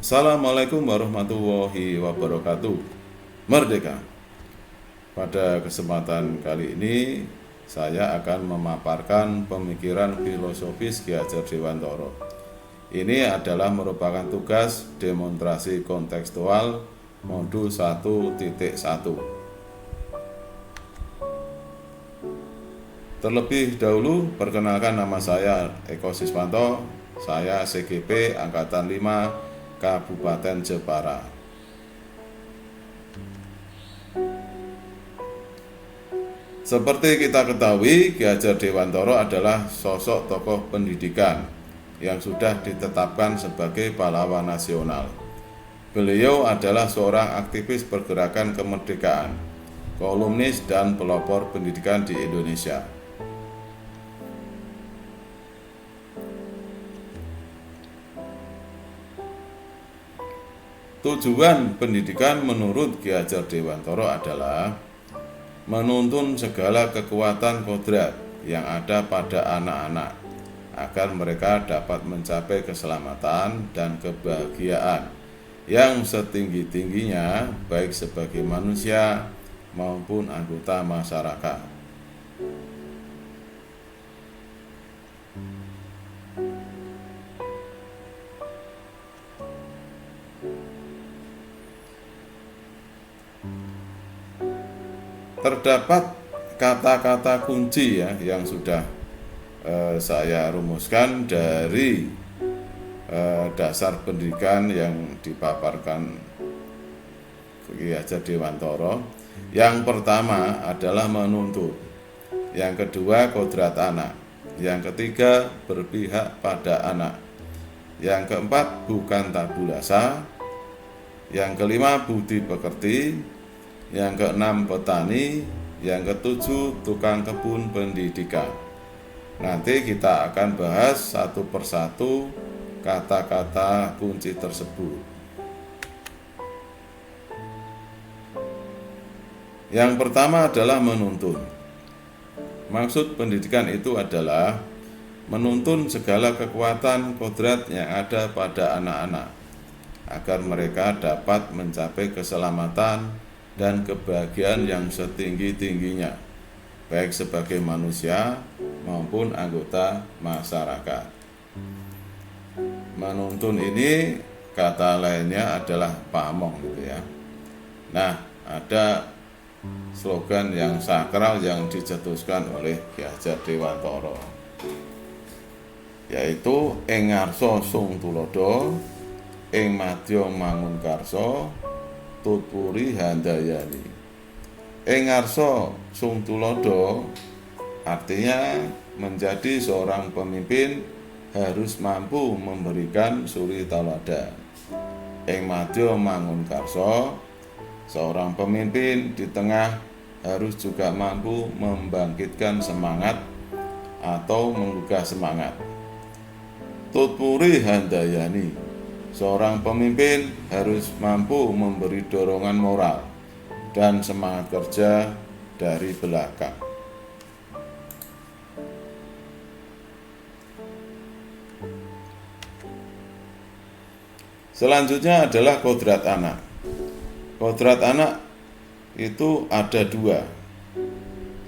Assalamualaikum warahmatullahi wabarakatuh. Merdeka. Pada kesempatan kali ini saya akan memaparkan pemikiran filosofis Ki Hajar Dewantara. Ini adalah merupakan tugas demonstrasi kontekstual modul 1.1. Terlebih dahulu perkenalkan, nama saya Eko Siswanto. Saya CGP Angkatan 5 Kabupaten Jepara. Seperti kita ketahui, Ki Hajar Dewantara adalah sosok tokoh pendidikan yang sudah ditetapkan sebagai pahlawan nasional. Beliau adalah seorang aktivis pergerakan kemerdekaan, kolumnis dan pelopor pendidikan di Indonesia. Tujuan pendidikan menurut Ki Hajar Dewantara adalah menuntun segala kekuatan kodrat yang ada pada anak-anak agar mereka dapat mencapai keselamatan dan kebahagiaan yang setinggi-tingginya, baik sebagai manusia maupun anggota masyarakat. Terdapat kata-kata kunci yang sudah saya rumuskan dari dasar pendidikan yang dipaparkan Ki Hajar Dewantara. Yang pertama adalah menuntut, yang kedua kodrat anak, yang ketiga berpihak pada anak, yang keempat bukan tabulasa, yang kelima budi pekerti, yang keenam petani, yang ketujuh tukang kebun pendidikan. Nanti kita akan bahas satu persatu kata-kata kunci tersebut. Yang pertama adalah menuntun. Maksud pendidikan itu adalah menuntun segala kekuatan kodrat yang ada pada anak-anak agar mereka dapat mencapai keselamatan dan kebahagiaan yang setinggi-tingginya, baik sebagai manusia maupun anggota masyarakat. Menuntun ini kata lainnya adalah pamong gitu ya. Nah, ada slogan yang sakral yang dicetuskan oleh Ki Hajar Dewantara, yaitu ing ngarsa sung tulodo, ing madya mangun karsa, tutpuri handayani. Ing ngarsa sung tulodo artinya menjadi seorang pemimpin harus mampu memberikan suri tauladan. Ing madya mangun karsa, seorang pemimpin di tengah harus juga mampu membangkitkan semangat atau menggugah semangat. Tutpuri handayani, seorang pemimpin harus mampu memberi dorongan moral dan semangat kerja dari belakang. Selanjutnya adalah kodrat anak. Kodrat anak itu ada dua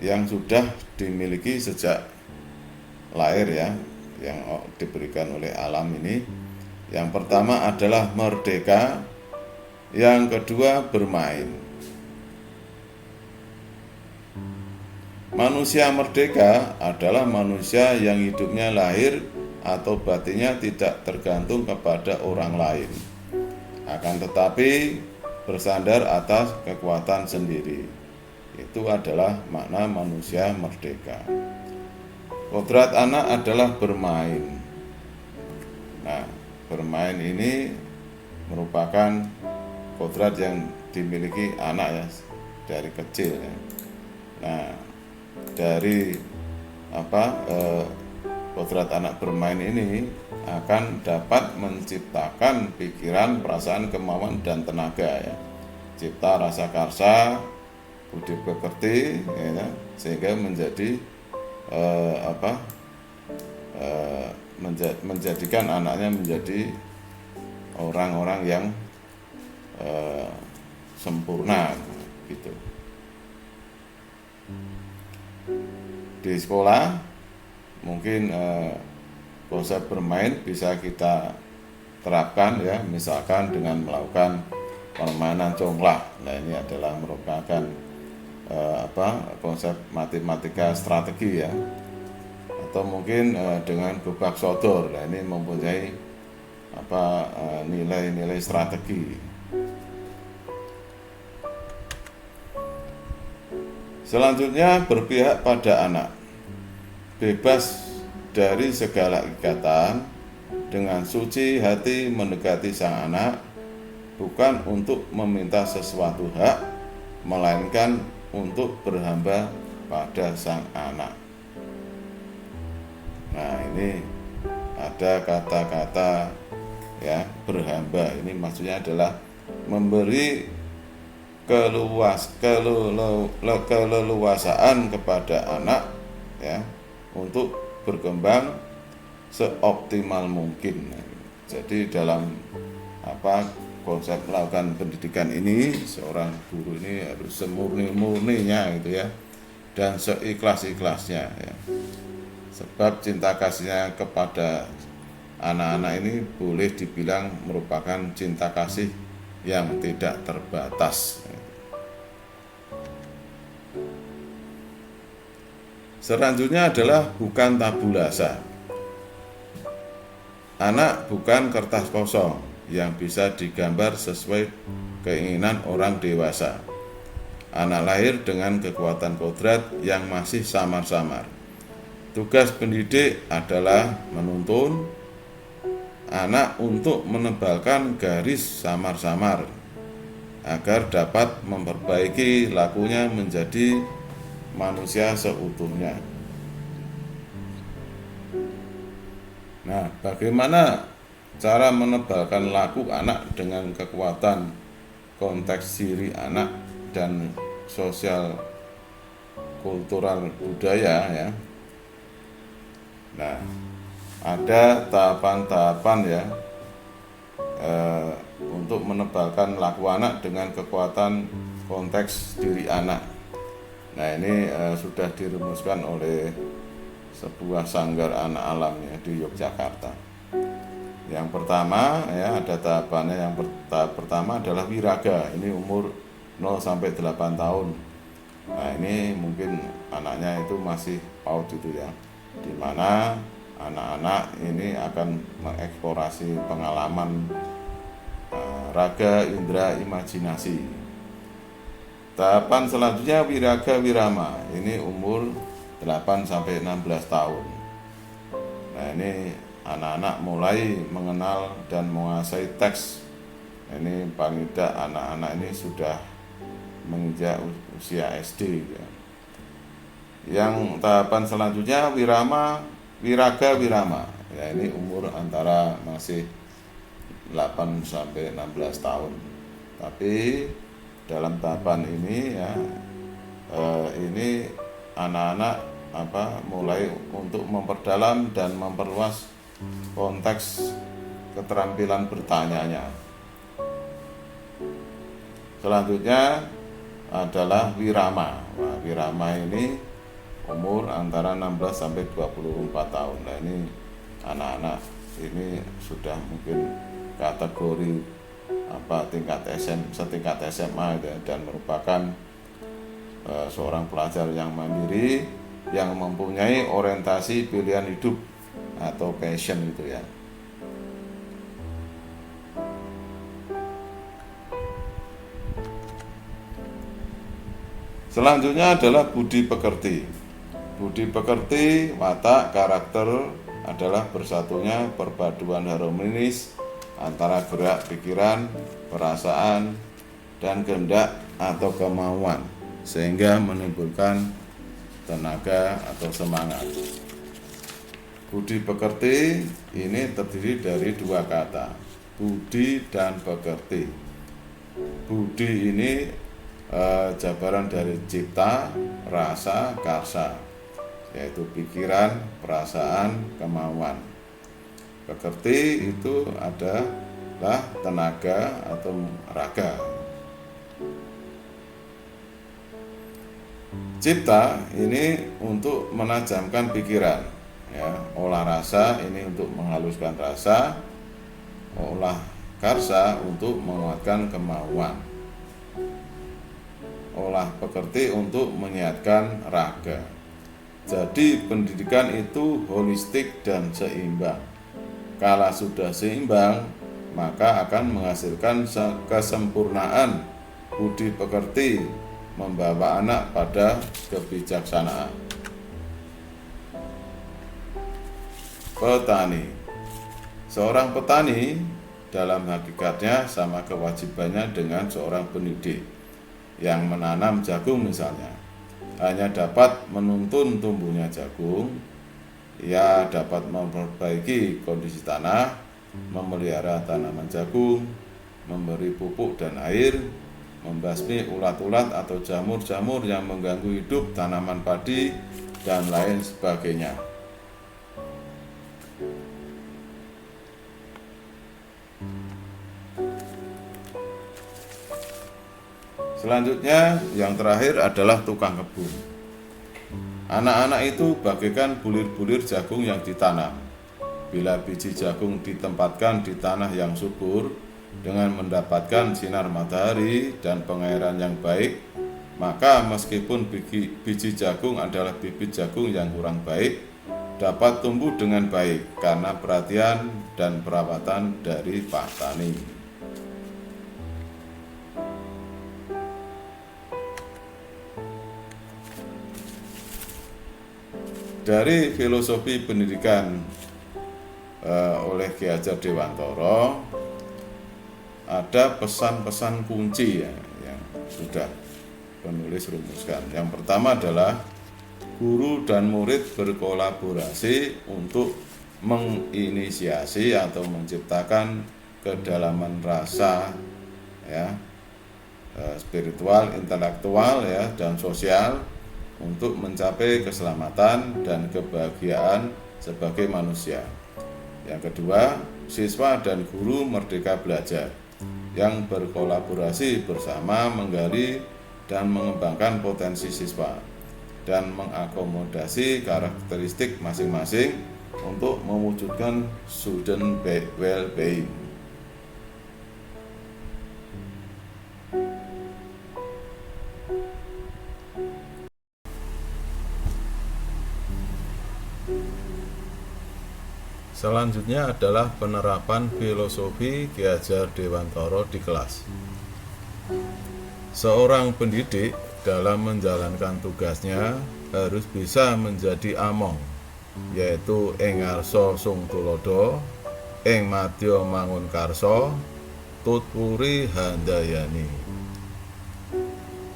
yang sudah dimiliki sejak lahir ya, yang diberikan oleh alam ini. Yang pertama adalah merdeka, yang kedua bermain. Manusia merdeka adalah manusia yang hidupnya lahir atau batinnya tidak tergantung kepada orang lain, akan tetapi bersandar atas kekuatan sendiri. Itu adalah makna manusia merdeka. Kodrat anak adalah bermain. Nah, bermain ini merupakan kodrat yang dimiliki anak ya dari kecil ya. Nah, dari kodrat anak bermain ini akan dapat menciptakan pikiran, perasaan, kemauan dan tenaga ya. Cipta rasa karsa, budi pekerti ya, sehingga menjadi menjadikan anaknya menjadi orang-orang yang sempurna gitu. Di sekolah mungkin konsep bermain bisa kita terapkan ya, misalkan dengan melakukan permainan congklak. Nah, ini adalah merupakan konsep matematika strategi ya. Atau mungkin dengan gobak sodor. Nah, ini mempunyai nilai-nilai strategi. Selanjutnya, berpihak pada anak. Bebas dari segala ikatan, dengan suci hati mendekati sang anak, bukan untuk meminta sesuatu hak, melainkan untuk berhamba pada sang anak. Nah, ini ada kata-kata ya, berhamba. Ini maksudnya adalah memberi keleluasaan kepada anak ya, untuk berkembang seoptimal mungkin. Jadi dalam konsep melakukan pendidikan ini, seorang guru ini harus semurni-murninya gitu ya, dan seikhlas-ikhlasnya ya. Sebab cinta kasihnya kepada anak-anak ini boleh dibilang merupakan cinta kasih yang tidak terbatas. Selanjutnya adalah bukan tabulasa. Anak bukan kertas kosong yang bisa digambar sesuai keinginan orang dewasa. Anak lahir dengan kekuatan kodrat yang masih samar-samar. Tugas pendidik adalah menuntun anak untuk menebalkan garis samar-samar agar dapat memperbaiki lakunya menjadi manusia seutuhnya. Nah, bagaimana cara menebalkan laku anak dengan kekuatan konteks diri anak dan sosial kultural budaya ya? Nah, ada tahapan-tahapan ya untuk menebalkan laku anak dengan kekuatan konteks diri anak. Nah, ini sudah dirumuskan oleh sebuah sanggar anak alam ya di Yogyakarta. Yang pertama ya, ada tahapannya. Tahap pertama adalah wiraga. Ini umur 0 sampai 8 tahun. Nah, ini mungkin anaknya itu masih PAUD itu ya, di mana anak-anak ini akan mengeksplorasi pengalaman raga, indera, imajinasi. Tahapan selanjutnya wiraga wirama. Ini umur 8 sampai 16 tahun. Nah, ini anak-anak mulai mengenal dan menguasai teks. Ini paling tidak anak-anak ini sudah menginjak usia SD ya. Yang tahapan selanjutnya wiraga wirama. Ya, ini umur antara masih 8 sampai 16 tahun. Tapi dalam tahapan ini ya, ini anak-anak mulai untuk memperdalam dan memperluas konteks keterampilan bertanyanya. Selanjutnya adalah wirama. Nah, wirama ini umur antara 16 sampai 24 tahun. Nah, ini anak-anak ini sudah mungkin kategori tingkat setingkat SMA gitu, dan merupakan seorang pelajar yang mandiri yang mempunyai orientasi pilihan hidup atau passion gitu ya. Selanjutnya adalah budi pekerti. Budi pekerti, watak, karakter adalah bersatunya perpaduan harmonis antara gerak pikiran, perasaan, dan kehendak atau kemauan, sehingga menimbulkan tenaga atau semangat. Budi pekerti ini terdiri dari dua kata, budi dan pekerti. Budi ini jabaran dari cipta, rasa, karsa, yaitu pikiran, perasaan, kemauan. Pekerti itu ada lah tenaga atau raga. Cipta ini untuk menajamkan pikiran, ya. Olah rasa ini untuk menghaluskan rasa, olah karsa untuk menguatkan kemauan, olah pekerti untuk menyehatkan raga. Jadi pendidikan itu holistik dan seimbang. Kala sudah seimbang, maka akan menghasilkan kesempurnaan budi pekerti, membawa anak pada kebijaksanaan. Petani. Seorang petani dalam hakikatnya sama kewajibannya dengan seorang pendidik yang menanam jagung misalnya. Hanya dapat menuntun tumbuhnya jagung, ia dapat memperbaiki kondisi tanah, memelihara tanaman jagung, memberi pupuk dan air, membasmi ulat-ulat atau jamur-jamur yang mengganggu hidup tanaman padi, dan lain sebagainya. Selanjutnya, yang terakhir adalah tukang kebun. Anak-anak itu bagaikan bulir-bulir jagung yang ditanam. Bila biji jagung ditempatkan di tanah yang subur dengan mendapatkan sinar matahari dan pengairan yang baik, maka meskipun biji jagung adalah bibit jagung yang kurang baik, dapat tumbuh dengan baik karena perhatian dan perawatan dari petani. Dari filosofi pendidikan oleh Ki Hajar Dewantara ada pesan-pesan kunci yang sudah penulis rumuskan. Yang pertama adalah guru dan murid berkolaborasi untuk menginisiasi atau menciptakan kedalaman rasa, ya, spiritual, intelektual, ya, dan sosial untuk mencapai keselamatan dan kebahagiaan sebagai manusia. Yang kedua, siswa dan guru merdeka belajar yang berkolaborasi bersama menggali dan mengembangkan potensi siswa dan mengakomodasi karakteristik masing-masing untuk mewujudkan student well-being. Selanjutnya adalah penerapan filosofi Ki Hajar Dewantara di kelas. Seorang pendidik dalam menjalankan tugasnya harus bisa menjadi among, yaitu ing ngarsa sung tulodo, ing madya mangun karsa, tutpuri handayani.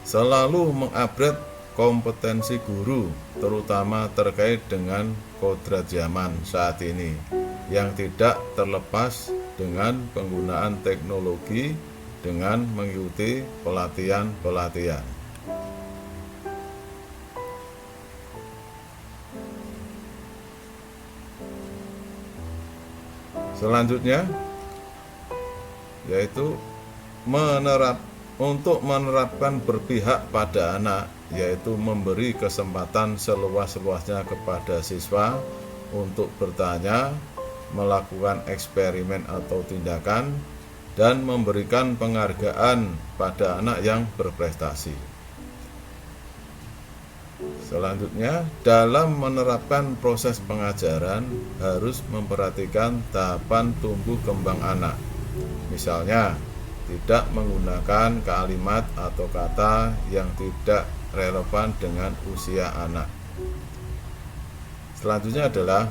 Selalu mengupgrade kompetensi guru, terutama terkait dengan kodrat zaman saat ini, yang tidak terlepas dengan penggunaan teknologi dengan mengikuti pelatihan-pelatihan. Selanjutnya yaitu untuk menerapkan berpihak pada anak, yaitu memberi kesempatan seluas-luasnya kepada siswa untuk bertanya, melakukan eksperimen atau tindakan, dan memberikan penghargaan pada anak yang berprestasi. Selanjutnya, dalam menerapkan proses pengajaran harus memperhatikan tahapan tumbuh kembang anak. Misalnya, tidak menggunakan kalimat atau kata yang tidak relevan dengan usia anak. Selanjutnya adalah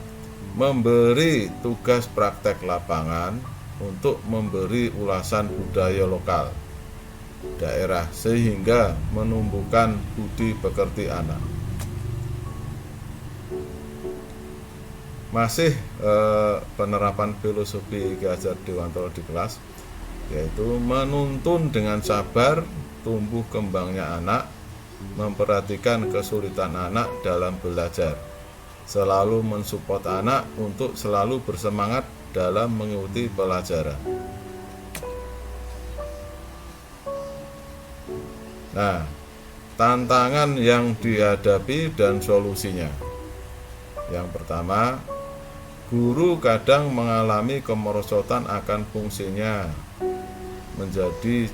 memberi tugas praktek lapangan untuk memberi ulasan budaya lokal daerah sehingga menumbuhkan budi pekerti anak. Masih penerapan filosofi Ki Hajar Dewantara di kelas, yaitu menuntun dengan sabar tumbuh kembangnya anak, memperhatikan kesulitan anak dalam belajar, selalu mensupport anak untuk selalu bersemangat dalam mengikuti pelajaran. Nah, tantangan yang dihadapi dan solusinya. Yang pertama, guru kadang mengalami kemerosotan akan fungsinya menjadi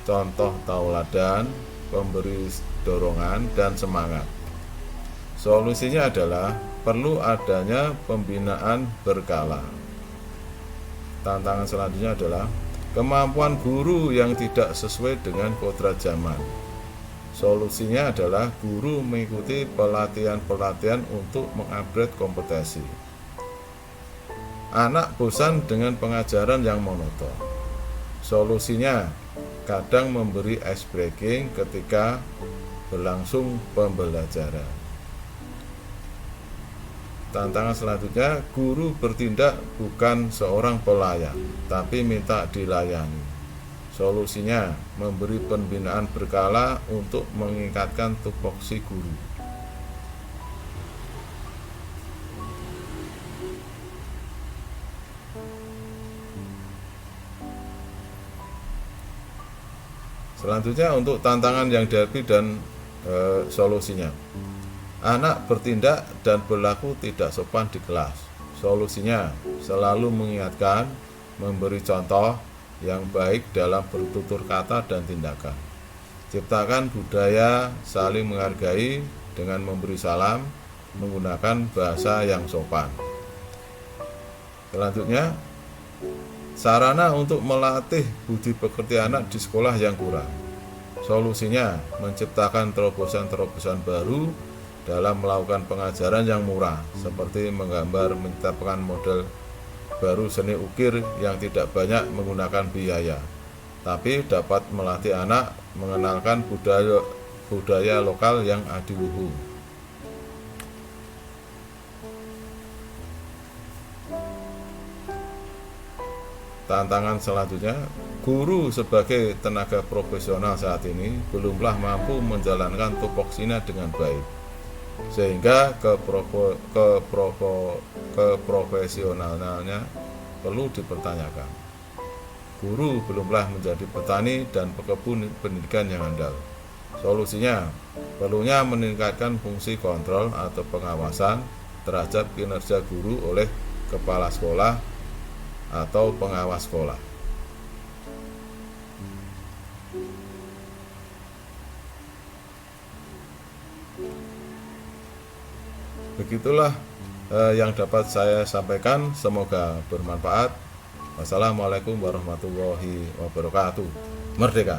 contoh tauladan, pemberi dorongan dan semangat. Solusinya adalah perlu adanya pembinaan berkala. Tantangan selanjutnya adalah kemampuan guru yang tidak sesuai dengan kodrat zaman. Solusinya adalah guru mengikuti pelatihan-pelatihan untuk mengupgrade kompetensi. Anak bosan dengan pengajaran yang monoton. Solusinya kadang memberi ice breaking ketika berlangsung pembelajaran. Tantangan selanjutnya, guru bertindak bukan seorang pelayan, tapi minta dilayani. Solusinya, memberi pembinaan berkala untuk meningkatkan tupoksi guru. Selanjutnya untuk tantangan yang dihadapi dan solusinya. Anak bertindak dan berlaku tidak sopan di kelas. Solusinya, selalu mengingatkan, memberi contoh yang baik dalam bertutur kata dan tindakan. Ciptakan budaya saling menghargai dengan memberi salam, menggunakan bahasa yang sopan. Selanjutnya, sarana untuk melatih budi pekerti anak di sekolah yang kurang. Solusinya, menciptakan terobosan-terobosan baru dalam melakukan pengajaran yang murah, seperti menggambar, menciptakan model baru seni ukir yang tidak banyak menggunakan biaya, tapi dapat melatih anak mengenalkan budaya lokal yang adiluhung. Tantangan selanjutnya, guru sebagai tenaga profesional saat ini belumlah mampu menjalankan tupoksinya dengan baik, sehingga keprofesionalannya perlu dipertanyakan. Guru belumlah menjadi petani dan pekebun pendidikan yang andal. Solusinya, perlunya meningkatkan fungsi kontrol atau pengawasan terhadap kinerja guru oleh kepala sekolah atau pengawas sekolah. Begitulah yang dapat saya sampaikan, semoga bermanfaat. Wassalamualaikum warahmatullahi wabarakatuh. Merdeka!